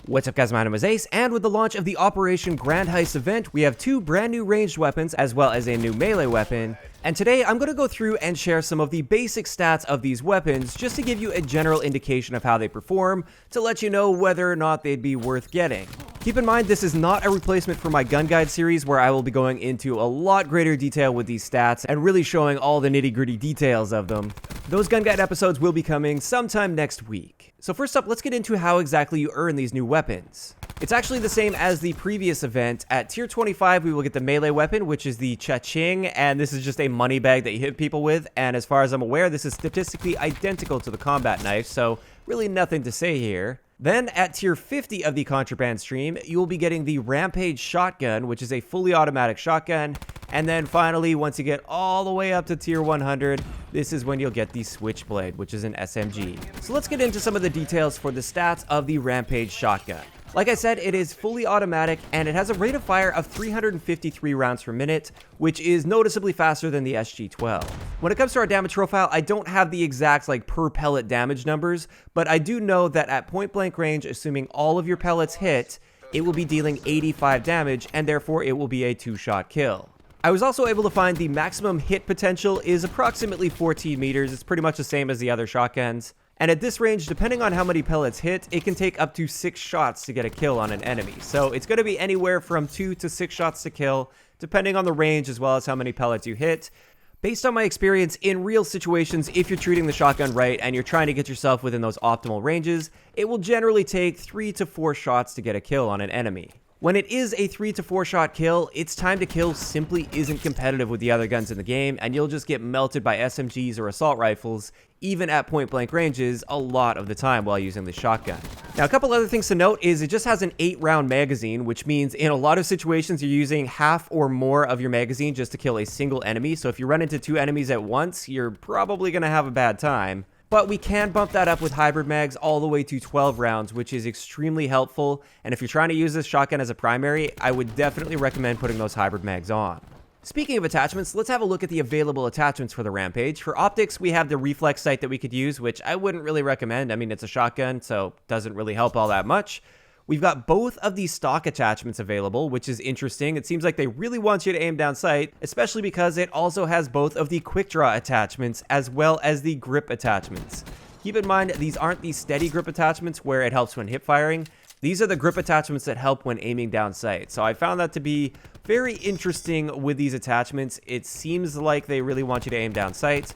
What's up guys, my name is Ace, and with the launch of the Operation Grand Heist event, we have two brand new ranged weapons as well as a new melee weapon. And today I'm going to go through and share some of the basic stats of these weapons just to give you a general indication of how they perform, to let you know whether or not they'd be worth getting. Keep in mind, this is not a replacement for my gun guide series where I will be going into a lot greater detail with these stats and really showing all the nitty-gritty details of them. Those gun guide episodes will be coming sometime next week. So first up, let's get into how exactly you earn these new weapons. It's actually the same as the previous event. At tier 25, we will get the melee weapon, which is the cha-ching, and this is just a money bag that you hit people with, and as far as I'm aware, this is statistically identical to the combat knife, so really nothing to say here. Then, at tier 50 of the Contraband stream, you will be getting the Rampage shotgun, which is a fully automatic shotgun. And then finally, once you get all the way up to tier 100, this is when you'll get the Switchblade, which is an SMG. So let's get into some of the details for the stats of the Rampage shotgun. Like I said, it is fully automatic, and it has a rate of fire of 353 rounds per minute, which is noticeably faster than the SG-12. When it comes to our damage profile, I don't have the exact per pellet damage numbers, but I do know that at point blank range, assuming all of your pellets hit, it will be dealing 85 damage, and therefore it will be a 2-shot kill. I was also able to find the maximum hit potential is approximately 14 meters. It's pretty much the same as the other shotguns. And at this range, depending on how many pellets hit, it can take up to 6 shots to get a kill on an enemy. So it's going to be anywhere from 2 to 6 shots to kill, depending on the range as well as how many pellets you hit. Based on my experience in real situations, if you're treating the shotgun right and you're trying to get yourself within those optimal ranges, it will generally take 3 to 4 shots to get a kill on an enemy. When it is a 3 to 4 shot kill, its time to kill simply isn't competitive with the other guns in the game, and you'll just get melted by SMGs or assault rifles, even at point blank ranges, a lot of the time while using the shotgun. Now, a couple other things to note is it just has an 8-round magazine, which means in a lot of situations you're using half or more of your magazine just to kill a single enemy. So if you run into 2 enemies at once, you're probably going to have a bad time. But we can bump that up with hybrid mags all the way to 12 rounds, which is extremely helpful. And if you're trying to use this shotgun as a primary, I would definitely recommend putting those hybrid mags on. Speaking of attachments, let's have a look at the available attachments for the Rampage. For optics, we have the reflex sight that we could use, which I wouldn't really recommend. I mean, it's a shotgun, so it doesn't really help all that much. We've got both of these stock attachments available, which is interesting. It seems like they really want you to aim down sight, especially because it also has both of the quick draw attachments as well as the grip attachments. Keep in mind, these aren't the steady grip attachments where it helps when hip firing. These are the grip attachments that help when aiming down sight. So I found that to be very interesting with these attachments. It seems like they really want you to aim down sight,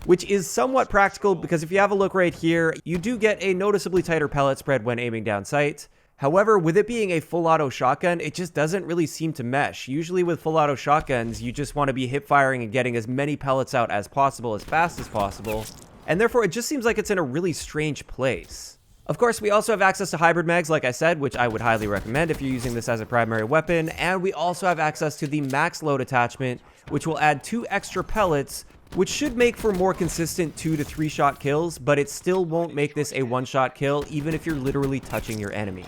which is somewhat practical because if you have a look right here, you do get a noticeably tighter pellet spread when aiming down sight. However, with it being a full auto shotgun, it just doesn't really seem to mesh. Usually with full auto shotguns, you just want to be hip firing and getting as many pellets out as possible, as fast as possible. And therefore, it just seems like it's in a really strange place. Of course, we also have access to hybrid mags, like I said, which I would highly recommend if you're using this as a primary weapon. And we also have access to the max load attachment, which will add 2 extra pellets, which should make for more consistent 2 to 3 shot kills, but it still won't make this a 1-shot kill, even if you're literally touching your enemy.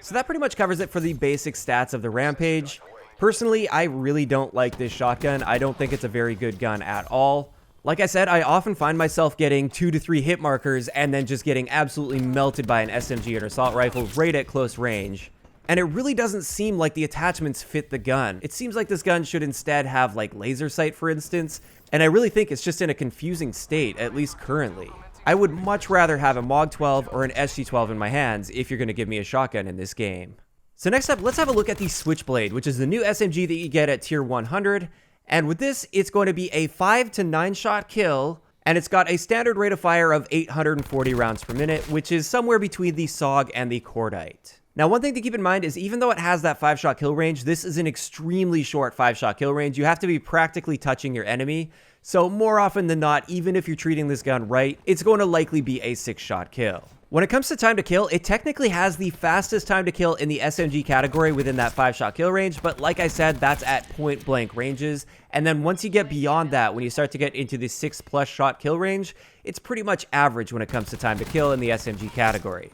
So that pretty much covers it for the basic stats of the Rampage. Personally, I really don't like this shotgun. I don't think it's a very good gun at all. Like I said, I often find myself getting 2 to 3 hit markers and then just getting absolutely melted by an SMG or assault rifle right at close range. And it really doesn't seem like the attachments fit the gun. It seems like this gun should instead have laser sight, for instance, and I really think it's just in a confusing state, at least currently. I would much rather have a MOG 12 or an SG-12 in my hands if you're going to give me a shotgun in this game. So next up, let's have a look at the Switchblade, which is the new SMG that you get at tier 100. And with this, it's going to be a 5 to 9 shot kill, and it's got a standard rate of fire of 840 rounds per minute, which is somewhere between the SOG and the Cordite. Now, one thing to keep in mind is even though it has that 5-shot kill range, this is an extremely short 5-shot kill range. You have to be practically touching your enemy. So more often than not, even if you're treating this gun right, it's going to likely be a 6-shot kill. When it comes to time to kill, it technically has the fastest time to kill in the SMG category within that 5-shot kill range, but like I said, that's at point blank ranges. And then once you get beyond that, when you start to get into the 6+ shot kill range, it's pretty much average when it comes to time to kill in the SMG category.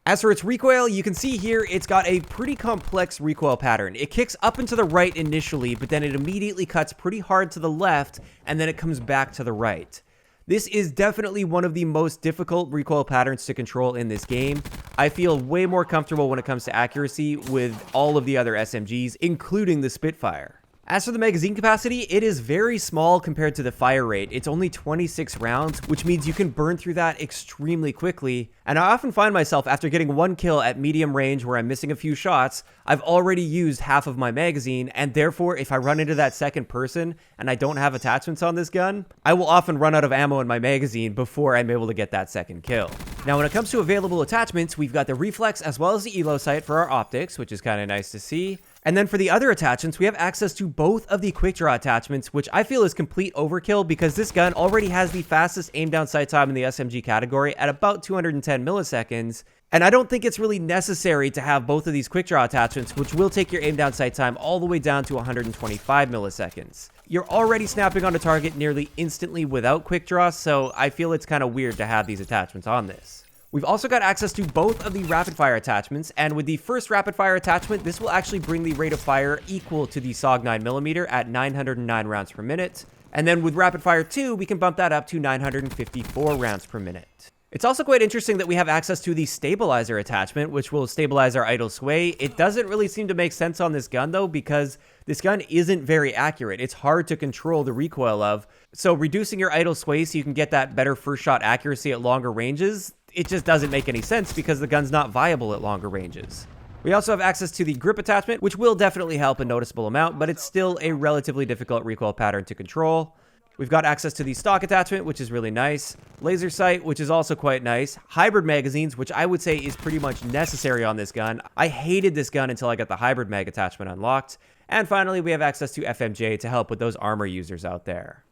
As for its recoil, you can see here it's got a pretty complex recoil pattern. It kicks up and to the right initially, but then it immediately cuts pretty hard to the left, and then it comes back to the right. This is definitely one of the most difficult recoil patterns to control in this game. I feel way more comfortable when it comes to accuracy with all of the other SMGs, including the Spitfire. As for the magazine capacity, it is very small compared to the fire rate. It's only 26 rounds, which means you can burn through that extremely quickly. And I often find myself, after getting one kill at medium range where I'm missing a few shots, I've already used half of my magazine, and therefore if I run into that second person and I don't have attachments on this gun, I will often run out of ammo in my magazine before I'm able to get that second kill. Now when it comes to available attachments, we've got the reflex as well as the elo sight for our optics, which is kind of nice to see. And then for the other attachments, we have access to both of the quick draw attachments, which I feel is complete overkill because this gun already has the fastest aim down sight time in the SMG category at about 210 milliseconds. And I don't think it's really necessary to have both of these quick draw attachments, which will take your aim down sight time all the way down to 125 milliseconds. You're already snapping on a target nearly instantly without quick draw, so I feel it's kind of weird to have these attachments on this. We've also got access to both of the rapid fire attachments, and with the first rapid fire attachment, this will actually bring the rate of fire equal to the SOG 9mm at 909 rounds per minute. And then with rapid fire 2, we can bump that up to 954 rounds per minute. It's also quite interesting that we have access to the stabilizer attachment, which will stabilize our idle sway. It doesn't really seem to make sense on this gun though, because this gun isn't very accurate. It's hard to control the recoil of. So reducing your idle sway so you can get that better first shot accuracy at longer ranges, it just doesn't make any sense because the gun's not viable at longer ranges. We also have access to the grip attachment, which will definitely help a noticeable amount, but it's still a relatively difficult recoil pattern to control. We've got access to the stock attachment, which is really nice. Laser sight, which is also quite nice. Hybrid magazines, which I would say is pretty much necessary on this gun. I hated this gun until I got the hybrid mag attachment unlocked. And finally, we have access to FMJ to help with those armor users out there.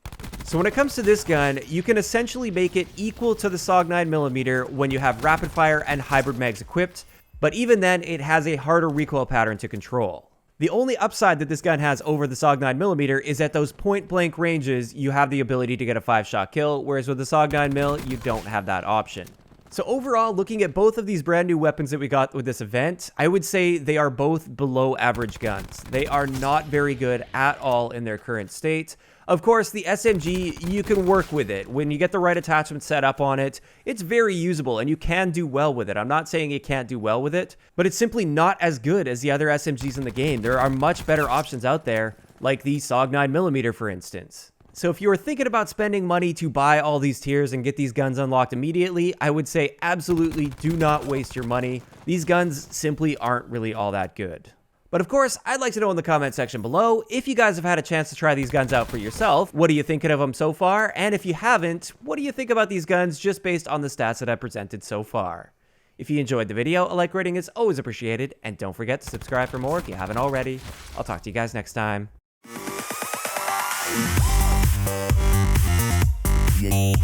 So when it comes to this gun, you can essentially make it equal to the SOG 9mm when you have rapid fire and hybrid mags equipped, but even then, it has a harder recoil pattern to control. The only upside that this gun has over the SOG 9mm is at those point-blank ranges, you have the ability to get a 5-shot kill, whereas with the SOG 9mm, you don't have that option. So overall, looking at both of these brand new weapons that we got with this event, I would say they are both below average guns. They are not very good at all in their current state. Of course, the SMG, you can work with it. When you get the right attachment set up on it, it's very usable and you can do well with it. I'm not saying you can't do well with it, but it's simply not as good as the other SMGs in the game. There are much better options out there, like the SOG 9mm, for instance. So if you are thinking about spending money to buy all these tiers and get these guns unlocked immediately, I would say absolutely do not waste your money. These guns simply aren't really all that good. But of course, I'd like to know in the comment section below, if you guys have had a chance to try these guns out for yourself, what are you thinking of them so far? And if you haven't, what do you think about these guns just based on the stats that I've presented so far? If you enjoyed the video, a like rating is always appreciated, and don't forget to subscribe for more if you haven't already. I'll talk to you guys next time. Yeah.